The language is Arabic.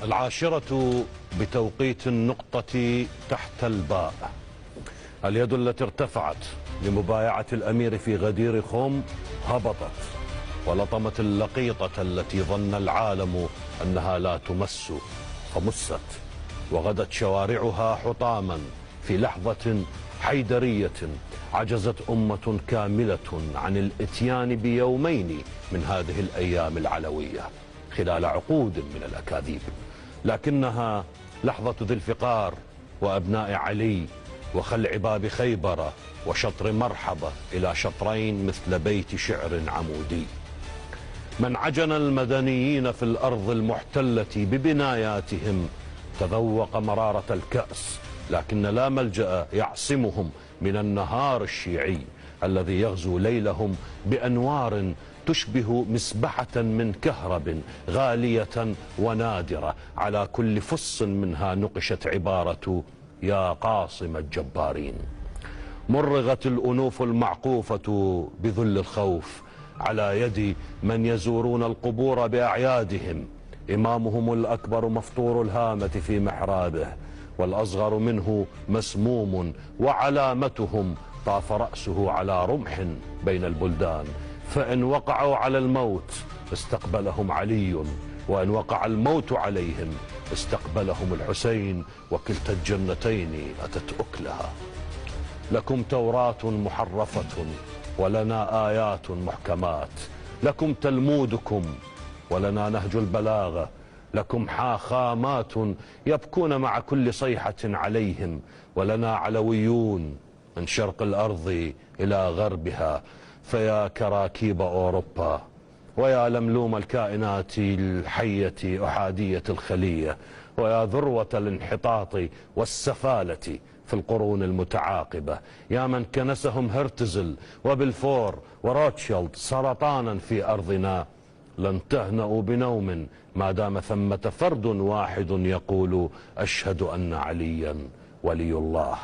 العاشرة بتوقيت النقطة تحت الباء. اليد التي ارتفعت لمبايعة الأمير في غدير خوم هبطت ولطمت اللقيطة التي ظن العالم أنها لا تمس فمست، وغدت شوارعها حطاما في لحظة حيدرية. عجزت أمة كاملة عن الإتيان بيومين من هذه الأيام العلوية خلال عقود من الأكاذيب، لكنها لحظة ذي الفقار وأبناء علي وخلع باب خيبر وشطر مرحبة إلى شطرين مثل بيت شعر عمودي. من عجن المدنيين في الأرض المحتلة ببناياتهم تذوق مرارة الكأس، لكن لا ملجأ يعصمهم من النهار الشيعي الذي يغزو ليلهم بأنوار تشبه مسبحة من كهرب غالية ونادرة، على كل فص منها نقشت عبارة يا قاصم الجبارين. مرغت الأنوف المعقوفة بذل الخوف على يد من يزورون القبور بأعيادهم، إمامهم الأكبر مفطور الهامة في محرابه والأصغر منه مسموم، وعلامتهم طاف رأسه على رمح بين البلدان، فإن وقعوا على الموت استقبلهم علي، وإن وقع الموت عليهم استقبلهم الحسين، وكلتا الجنتين أتت أكلها. لكم توراة محرفة ولنا آيات محكمات، لكم تلمودكم ولنا نهج البلاغة، لكم حاخامات يبكون مع كل صيحة عليهم، ولنا علويون من شرق الأرض إلى غربها. فيا كراكيب أوروبا ويا لملوم الكائنات الحية أحادية الخلية، ويا ذروة الانحطاط والسفالة في القرون المتعاقبة، يا من كنسهم هرتزل وبلفور وروتشيلد سرطانا في أرضنا، لن تهنأوا بنوم ما دام ثمة فرد واحد يقول أشهد أن عليا ولي الله.